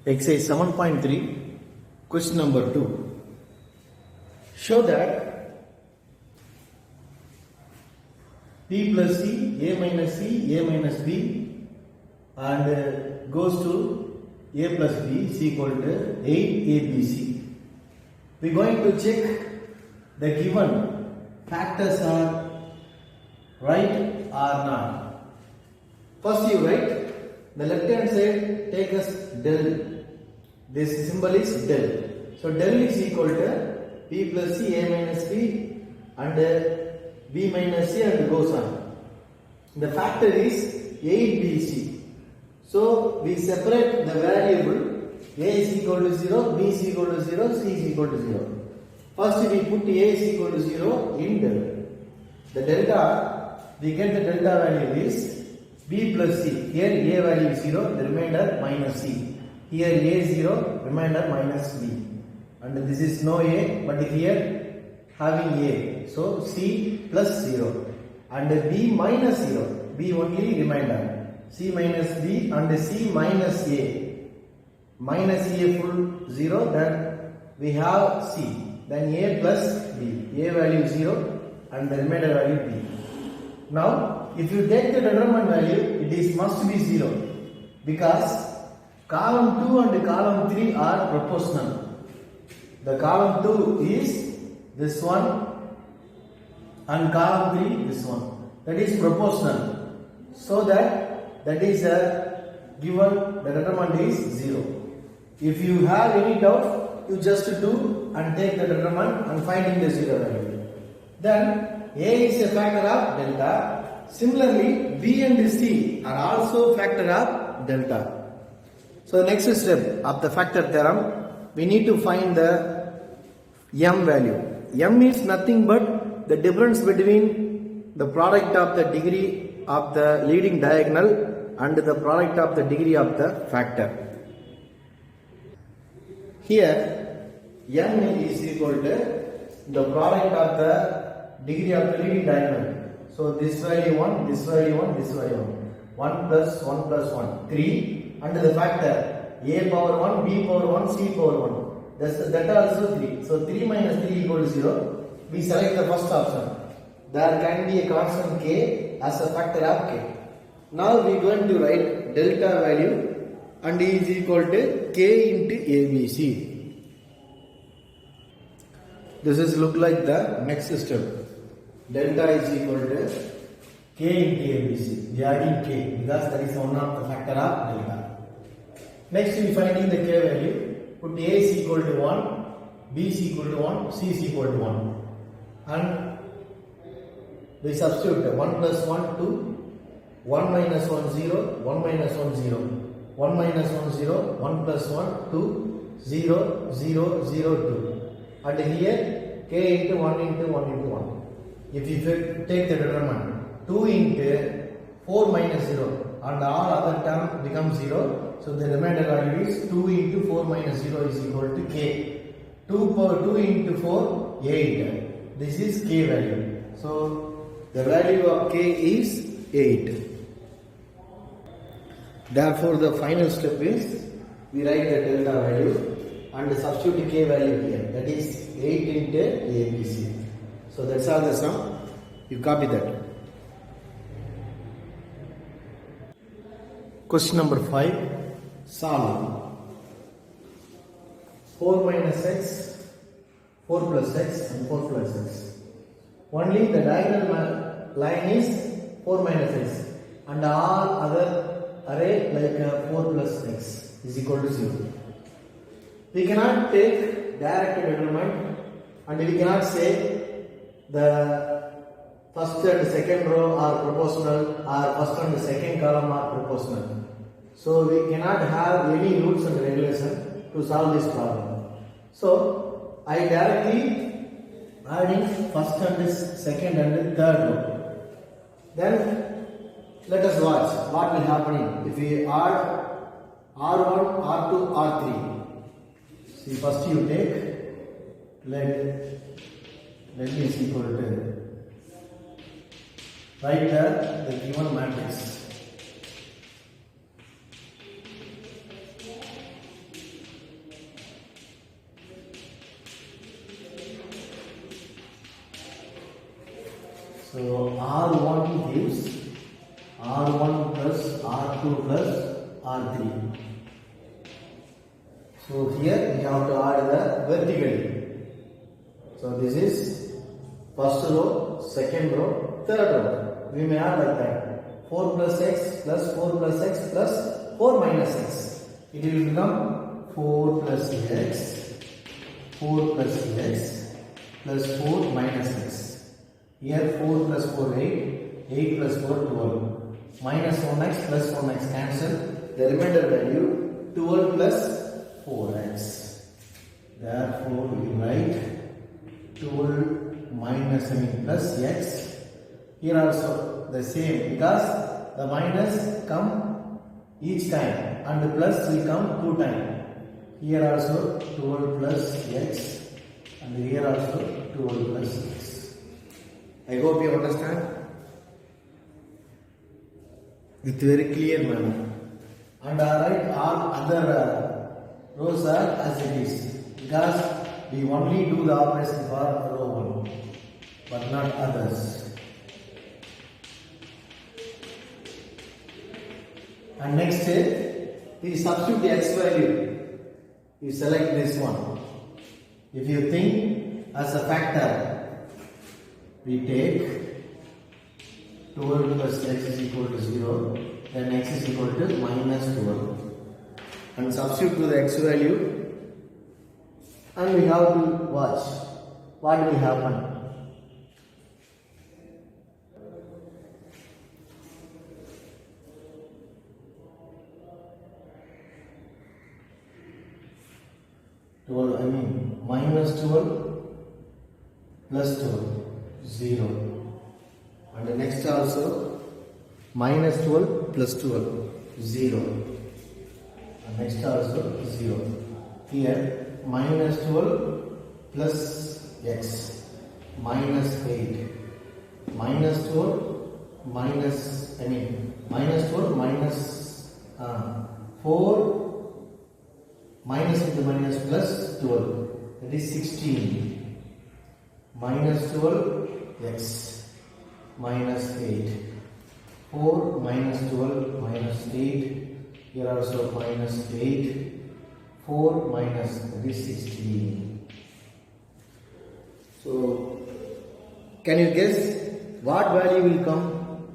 Exercise 7.3, question number 2. Show that P plus C, A minus C, A minus B and goes to A plus B is equal to 8ABC. We are going to check the given factors are right or not. First you write the left hand side, take as del. This symbol is del. So del is equal to P plus C, A minus B and B minus C and goes on. The factor is 8BC. So we separate the variable. A is equal to 0, B is equal to 0, C is equal to 0. First we put A is equal to 0 in del. The delta, we get the delta value is B plus C. Here A value is 0, the remainder minus C. Here A 0, remainder minus B. And this is no A, but here having A. So C plus 0. And B minus 0. B only remainder. C minus B and C minus A. Minus A full 0, then we have C. Then A plus B. A value 0 and the remainder value B. Now, if you take the determinant value, it is must be 0 because column 2 and column 3 are proportional. The column 2 is this one and column 3 this one. That is proportional. So that is a given, the determinant is 0. If you have any doubt, you just do and take the determinant and finding the 0 value. Then A is a factor of delta. Similarly, B and C are also factor of delta. So the next step of the factor theorem, we need to find the m value. M is nothing but the difference between the product of the degree of the leading diagonal and the product of the degree of the factor. Here m is equal to the product of the degree of the leading diagonal. So this value 1, this value 1, this value 1. 1 plus 1 plus 1, 3. And the factor A power 1, B power 1, C power 1. That also 3. So 3 minus 3 equal to 0. We select the first option. There can be a constant K as a factor of K. Now we are going to write delta value and E is equal to K into ABC. This is look like the next step. Delta is equal to K into ABC. We are adding K because that is one of the factor of delta. Next we finding the K value. Put A is equal to 1, B is equal to 1, C is equal to 1. And we substitute 1 plus 1 2, 1 minus 1 0, 1 minus 1 0, 1 minus 1 0, 1 plus 1 2, 0, 0, 0, 2. And here K into 1 into 1 into 1. If you take the determinant 2 into 4 minus 0 and all other term becomes 0, so the remainder value is 2 into 4 minus 0 is equal to K. 2 into 4, 8. This is K value. So the value of K is 8. Therefore the final step is we write the delta value and substitute K value here. That is 8 into ABC. So that's all the sum. You copy that. Question number 5. Solve. 4 minus x, 4 plus x and 4 plus x. Only the diagonal line is 4 minus x and all other array like 4 plus x is equal to 0. We cannot take direct determinant and we cannot say the first and second row are proportional or first and second column are proportional. So we cannot have any rules and regulation to solve this problem. So I directly adding first and second and third row. Then let us watch what will happen if we add R1, R2, R3. See, first you take let me is equal to write the given matrix. So R1 gives R1 plus R2 plus R3. So here we have to add the vertically. So this is first row, second row, third row. We may add like that. 4 plus x plus 4 plus x plus 4 minus x. It will become 4 plus x, 4 plus x plus 4 minus x. Here 4 plus 4 8, 8 plus 4 12. Minus 1x plus 1x cancel. The remainder value 12 plus 4x. Therefore we write 12 minus plus x. Here also the same, because the minus come each time and the plus will come 2 times. Here also 12 plus x and here also 12 plus x. I hope you understand with very clear manner. And I write all other rows are as it is, because we only do the operation for row 1 but not others. And next we substitute the x value. You select this one. If you think as a factor, we take 12 plus x is equal to 0, then x is equal to minus 12. And substitute to the x value, and we have to watch what will happen. Minus 12 plus 12, 0. And the next also minus 12 plus 12, 0. And next also 0. Here minus 12 plus x, minus 8. Minus 12 minus, minus 12 minus 4 minus into minus plus 12, that is 16. Minus 12 x minus 8. 4 minus 12 minus 8. Here also minus 8. 4 minus, that is 16. So, can you guess what value will come?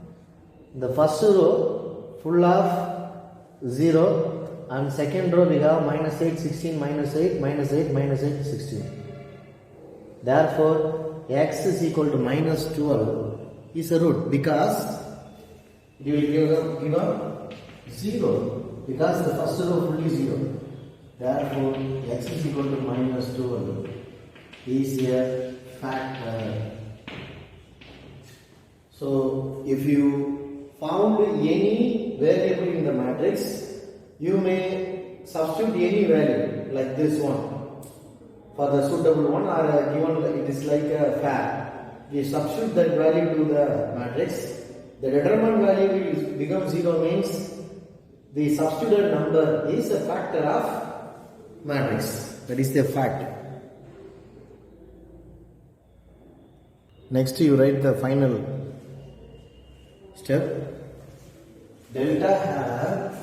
The first row full of 0. And second row we have minus 8, 16, minus 8, minus 8, minus 8, 16. Therefore, x is equal to minus 12 is a root, because it will give 0, because the first row fully 0. Therefore, x is equal to minus 12 is a factor. So, if you found any variable in the matrix, you may substitute any value like this one for the suitable one, or given it is like a fab. We substitute that value to the matrix. The determined value will become 0, means the substituted number is a factor of matrix. That is the fact. Next you write the final step. Delta have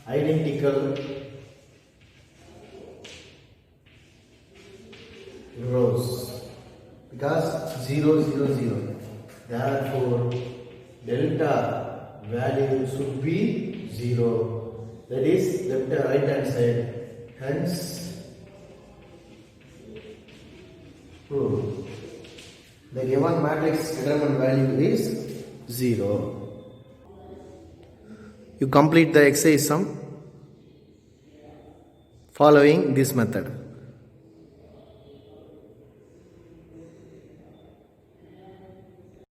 identical rows, because 0, 0, 0. Therefore, delta value should be 0. That is left and right hand side. Hence, prove the given matrix determined value is 0. You complete the exercise sum following this method.